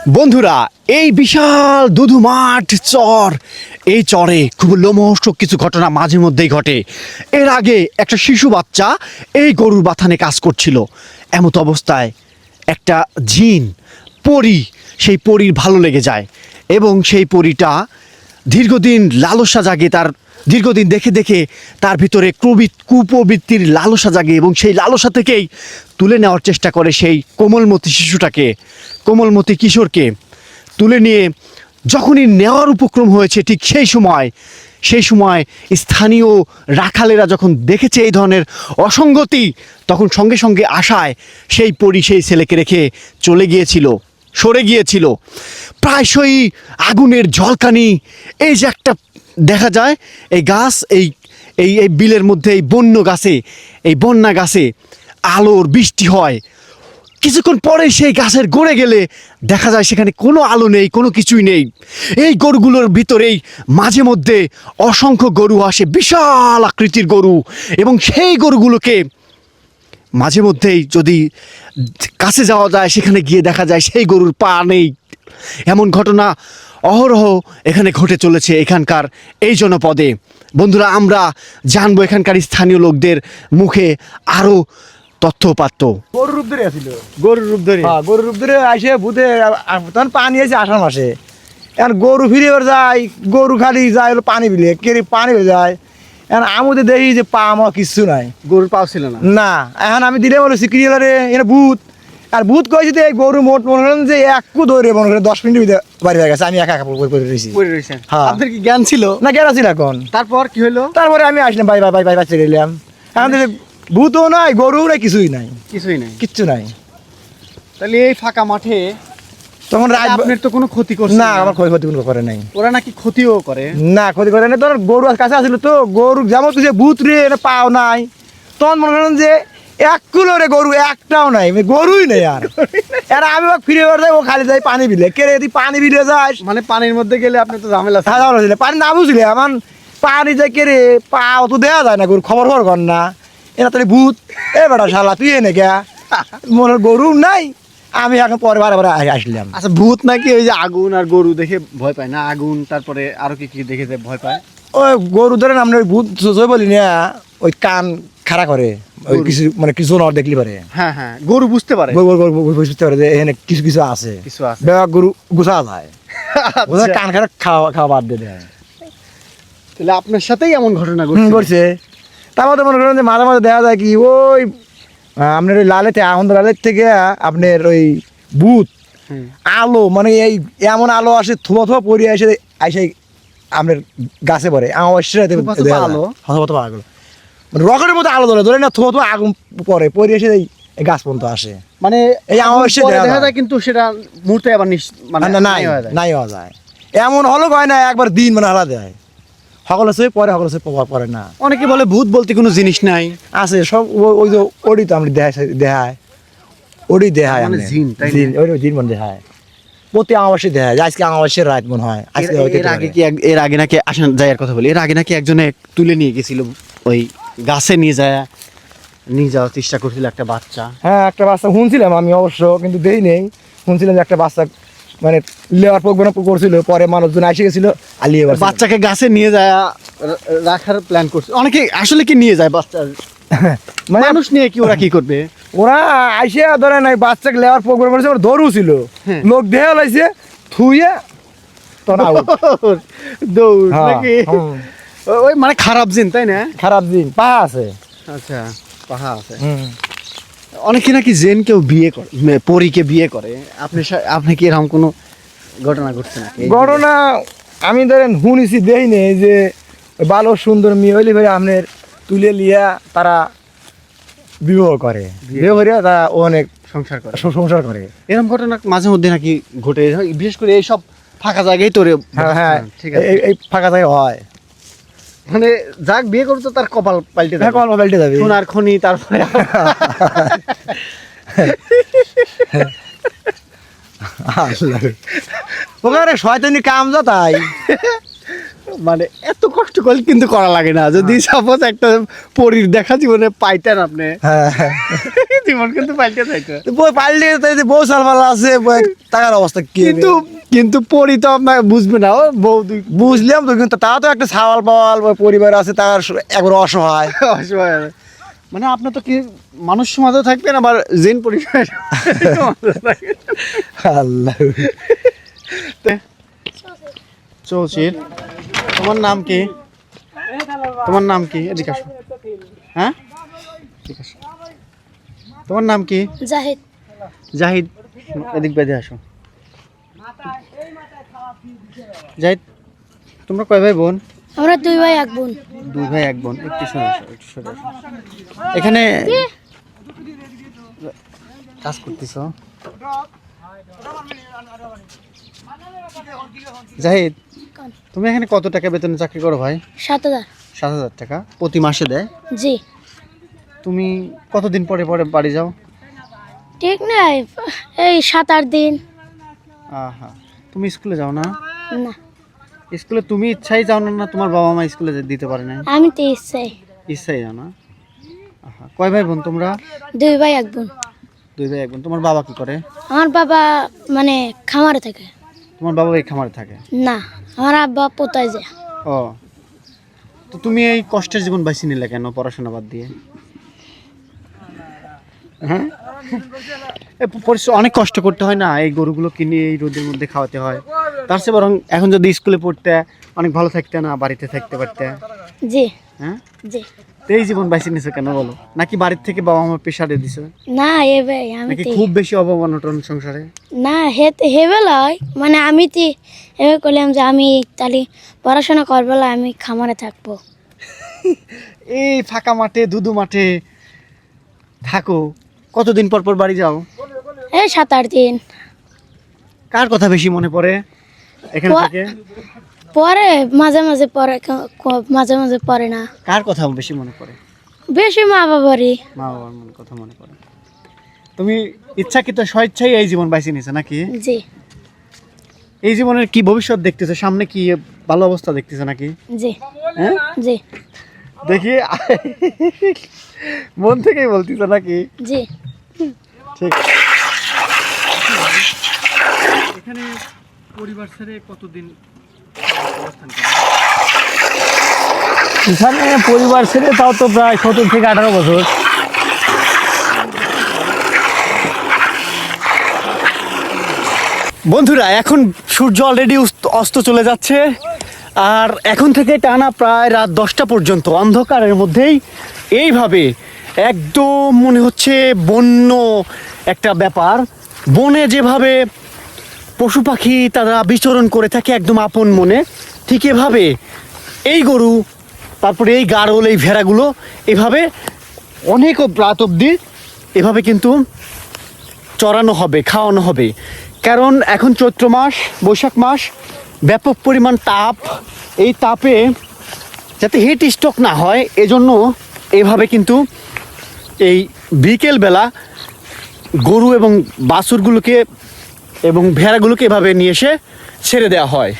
বন্ধুরা, এই বিশাল দুধু মাঠ চর, এই চরে খুব লোমহর্ষক কিছু ঘটনা মাঝে মধ্যেই ঘটে। এর আগে একটা শিশু বাচ্চা এই গরুর বাথানে কাজ করছিল। এমত অবস্থায় একটা জিন পরী, সেই পরীর ভালো লেগে যায় এবং সেই পরীটা দীর্ঘদিন লালসা জাগে, তার দীর্ঘদিন দেখে দেখে তার ভিতরে কুপ্রবৃত্তির লালসা জাগে এবং সেই লালসা থেকেই তুলে নেওয়ার চেষ্টা করে সেই কোমলমতি শিশুটাকে, কোমলমতি কিশোরকে তুলে নিয়ে যখনই নেওয়ার উপক্রম হয়েছে, ঠিক সেই সময় স্থানীয় রাখালেরা যখন দেখেছে এই ধরনের অসঙ্গতি, তখন সঙ্গে সঙ্গে আশায় সেই পরী সেই ছেলেকে রেখে সরে গিয়েছিল। প্রায়শই আগুনের ঝলকানি, এই যে একটা দেখা যায় এই গাছ, এই এই এই বিলের মধ্যে এই বন্যা গাছে আলোর বৃষ্টি হয়। কিছুক্ষণ পরে সেই গাছের গোড়ে গেলে দেখা যায় সেখানে কোনো আলো নেই, কোনো কিছুই নেই। এই গরুগুলোর ভিতরেই মাঝে মধ্যে অসংখ্য গরু আসে, বিশাল আকৃতির গরু, এবং সেই গরুগুলোকে মাঝে মধ্যেই যদি কাছে যাওয়া যায়, সেখানে গিয়ে দেখা যায় সেই গরুর পা নেই। এমন ঘটনা অহরহ এখানে ঘটে চলেছে এখানকার এই জনপদে। বন্ধুরা, আমরা জানবো এখানকার স্থানীয় লোকদের মুখে আরও তথ্যপাত্য। গরুর রূপ ধরে আসছিল, গরুর রূপ ধরে গরুর রূপ ধরে আসে ভূতে, তখন পানি আছে আষাঢ় মাসে। এখন গরু ফিরে এবার যায়, গরু খালি যায় হলো পানি বিলে, পানি হয়ে যায়। এখন আমি দেখি যে পা আমার কিচ্ছু নাই, গরুর পাও ছিল না। না। এখন আমি দিলে বলে সিক্রিয়ারে এখানে ভূত, আর ভূত কয়েছে যে গরু মোট মনে করেন যে একটু ধরে মনে করেন 10 মিনিটের ভিতরে বাড়ি হয়ে গেছে। আমি একা একা পড়ে রয়েছি। হ্যাঁ, আপনার কি জ্ঞান ছিল না? কেন ছিল এখন? তারপর কি হলো? তারপরে আমি আসলাম, বাই বাচ্চা গেলাম। এখন ভূতও নাই, গরুও নাই, কিছুই নাই, কিচ্ছু নাই। তাহলে এই ফাঁকা মাঠে তখন আপনার তো কোনো ক্ষতি করছে না? আমার ক্ষতি কোনো করে নাই। ওরা নাকি ক্ষতিও করে? না, ক্ষতি করে না। তোর গরু কাছে আসছিল তো, গরু যেমন তুই যে ভূত রে পাও নাই, তখন মনে করেন যে 1 কিলো রে গরু একটাও নাই, গরুই নেই। আর আমি ফিরে যাই, ও খালি যাই পানি বিলে। কে রে, তুই পানি বিলে যাস মানে পানির মধ্যে গেলে আপনি তো ঝামেলা। পানি না বুঝলে আমার পানি যাই, কে রে পা অত দেওয়া যায় না, গরু খবর কর না। এরা তাহলে ভূত, এ বেটা শালা তুই এনে গা, মনে গরু নাই। আমি এখন পরে বারে আসলাম। আচ্ছা, ভূত নাকি ওই যে আগুন আর গরু দেখে ভয় পায় না? আগুন, তারপরে আরো কি কি দেখে ভয় পায়? ওই গরু ধরেন আমরা ওই ভূত বলি না, ওই কান খাড়া করে, ওই কিছু মানে কিছু না দেখলি পারে। হ্যাঁ হ্যাঁ, গরু বুঝতে পারে, বুঝতে পারে যে এখানে কিছু কিছু আছে। গরু গুছা যায়, কান খাড়া খাওয়া বাদ দিয়ে দেয়। তাহলে আপনার সাথেই এমন ঘটনা ঘটছে। তারপর তো মনে করেন যে মাঝে মাঝে দেখা যায় কি, ওই আপনার ওই লালের থেকে আপনার ওই ভূত আলো, মানে এই এমন আলো আসে, থুয়া পড়ে আসে আপনার গাছে পড়ে। আলো মানে রকেটের মতো আলো ধরে না, থুয়া আগুন পড়ে এসে এই গাছ পর্যন্ত আসে। মানে এই অমাবস্যা দেখা যায়, কিন্তু সেটা মুহূর্তে আবার নাই হওয়া যায়। এমন হলো কয় না, একবার দিন মানে হারা দেয়। সকল আছে পরে, সকল আছে পরে না। অনেকে বলে ভূত বলতে কোনো জিনিস নাই, আছে সব। ওই যে ওডি তো আমরা দেখায়, ওডি দেখায় জিন মনে দেখায়। প্রতি অমাবস্যা দেখায়, আজকে অমাবস্যার রাত মনে হয়। এর আগে নাকি আসেন যাইয়ার কথা বলি, এর আগে নাকি একজনে তুলে নিয়ে গেছিল, ওই গাছে নিয়ে যাওয়ার চেষ্টা করছিল একটা বাচ্চা। হ্যাঁ, একটা বাচ্চা শুনছিলাম আমি, অবশ্য কিন্তু দেই নেই। শুনছিলাম যে একটা বাচ্চা মানে লেওয়ার প্রোগ্রাম করছিল, পরে মানুষজন এসে গেছিল, আলিয়ে বাচ্চাকে গাছে নিয়ে যায় রাখার প্ল্যান করছে। অনেকে আসলে কি নিয়ে যায় বাচ্চা, মানে মানুষ নিয়ে কি ওরা কি করবে? ওরা আইসে ধরে নাই, বাচ্চাকে লেওয়ার প্রোগ্রাম করেছে, ওরা ধরু ছিল, লোক দেহে লাইছে থুইয়ে দৌড় নাকি? ওই মানে খারাপ জিন, তাই না? খারাপ দিন পাহা আছে। আচ্ছা, পাহা আছে। অনেকে নাকি জেন কেউ বিয়ে করে, পরীকে বিয়ে করে। আপনি কি এরকম কোনো ঘটনা ঘটছে নাকি? ঘটনা আমি ধরেন শুনেছি, দেই নেই যে ভালো সুন্দর মেয়ে হইলে ভাই আপনার তুলে লিয়া তারা বিবাহ করে, বিবাহ করিয়া তারা অনেক সংসার করে। এরকম ঘটনা মাঝে মধ্যে নাকি ঘটে, বিশেষ করে এইসব ফাঁকা জায়গায় তো। হ্যাঁ, ঠিক আছে, এই ফাঁকা জায়গায় হয়। মানে যাক বিয়ে করতো তার কপাল পাল্টে যাবে, সোনার খনি। তারপরে ওখানে শয়তানি কাম যা তাই। মানে এত কষ্ট করে কিন্তু করা লাগে না, যদি সাপোজ একটা পরীর দেখা জীবনে পাইতেন আপনি, জীবন কিন্তু পাল্টে যাইতো। বই পাল্টে গেছে, বউ সালমালা আছে, টাকার অবস্থা কি হবে? কিন্তু পরি তো আপনার বুঝবে না, ও বউ দুই বুঝলাম তো, কিন্তু তাও তো একটা সাওয়াল পাওয়াল পরিবার আছে, তার একবার অসহায়। অসহায়। মানে আপনার তো কি মানুষ সমাজও থাকবেন, আবার জিন পরিবার আল্লাহ। চৌচির। তোমার নাম কি? তোমার নাম কি? এদিকে আসো। হ্যাঁ, ঠিক আছে। তোমার নাম কি? জাহিদ। জাহিদ, এদিক বেঁধে আসো। জাহিদ, তোমরা কয় ভাই বোন? আমরা 2 ভাই 1 বোন। 2 ভাই 1 বোন। একটু সরে আসো, একটু সরে আসো। এখানে কাজ করতেছ? জাহিদ, তুমি এখানে কত টাকা বেতনে চাকরি করো ভাই? 7000। 7000 টাকা প্রতি মাসে দেয়? জি। তুমি কতদিন পরে পরে বাড়ি যাও? ঠিক নাই, এই 7-8 দিন। আহা, তুমি স্কুলে যাও না? না, স্কুলে তুমি ইচ্ছাই যাও না? না তোমার বাবা মা স্কুলে দিতে পারে না? আমি তো ইচ্ছাই। ইচ্ছাই যাও না? আহা, কয় ভাই বোন তোমরা? 2 ভাই 1 বোন। 2 ভাই 1 বোন। তোমার বাবা কি করে? আমার বাবা মানে খামারে থাকে। তোমার বাবা এই খামারে থাকে? না, আমার আব্বা পোতায় যায়। ও, তো তুমি এই কষ্টের জীবন বেছে নিলে কেন পড়াশোনা বাদ দিয়ে? হ্যাঁ, অনেক কষ্ট করতে হয় না, এই গরুগুলো কিনে এই রোদের মধ্যে খাওয়াতে হয়। তার চেয়ে বরং এখন যদি স্কুলে পড়তে অনেক ভালো থাকতে, না বাড়িতে থাকতে পারতে। জি। হ্যাঁ, জি। তো এই জীবন বেছে নিছো কেন বলো? নাকি বাড়ির থেকে বাবা মা প্রেশারে দিছে? না, এ ভাই আমি নাকি তো খুব বেশি অভাব অনটন সংসারে? না, হেবেলায় মানে আমি তো এভাবে করলাম যে আমি তাহলে পড়াশোনা করবেলা আমি খামারে থাকবো। এই ফাঁকা মাঠে দুদু মাঠে থাকো, কতদিন পর পর বাড়ি যাও? এই 7-8 দিন। কার কথা বেশি মনে পড়ে এখানে থেকে? পরে মাঝে মাঝে পরে, মাঝে মাঝে পরে না। কার কথা বেশি মনে পড়ে? বেশি মা বাবারই। মা বাবার কথা মনে পড়ে। তুমি ইচ্ছাকৃত স্বেচ্ছায় এই জীবন বেছে নিছো নাকি? জি। এই জীবনের কি ভবিষ্যৎ দেখতেছো? সামনে কি ভালো অবস্থা দেখতেছো নাকি? জি। হ্যাঁ, জি। দেখি মন থেকেই বলতেছো নাকি? জি। ঠিক। এখানে পরিবার ছেড়ে কতদিন অবস্থান করেন? এখানে পরিবার ছেড়ে তাও তো প্রায় 17 থেকে 18 বছর। বন্ধুরা, এখন সূর্য অলরেডি অস্ত চলে যাচ্ছে, আর এখন থেকে টানা প্রায় রাত 10টা পর্যন্ত অন্ধকারের মধ্যেই এইভাবে একদম মনে হচ্ছে বন্য একটা ব্যাপার। বনে যেভাবে পশু পাখি তারা বিচরণ করে থাকে একদম আপন মনে, ঠিক এভাবে এই গরু, তারপরে এই গাড়ল, এই ভেড়াগুলো এভাবে অনেক রাত অবধি এভাবে কিন্তু চড়ানো হবে, খাওয়ানো হবে। কারণ এখন চৈত্র মাস, বৈশাখ মাস, ব্যাপক পরিমাণ তাপ। এই তাপে যাতে হিট স্ট্রোক না হয় এজন্য এভাবে কিন্তু এই বিকেলবেলা গরু এবং বাছুরগুলোকে এবং ভেড়াগুলোকে এভাবে নিয়ে এসে ছেড়ে দেওয়া হয়।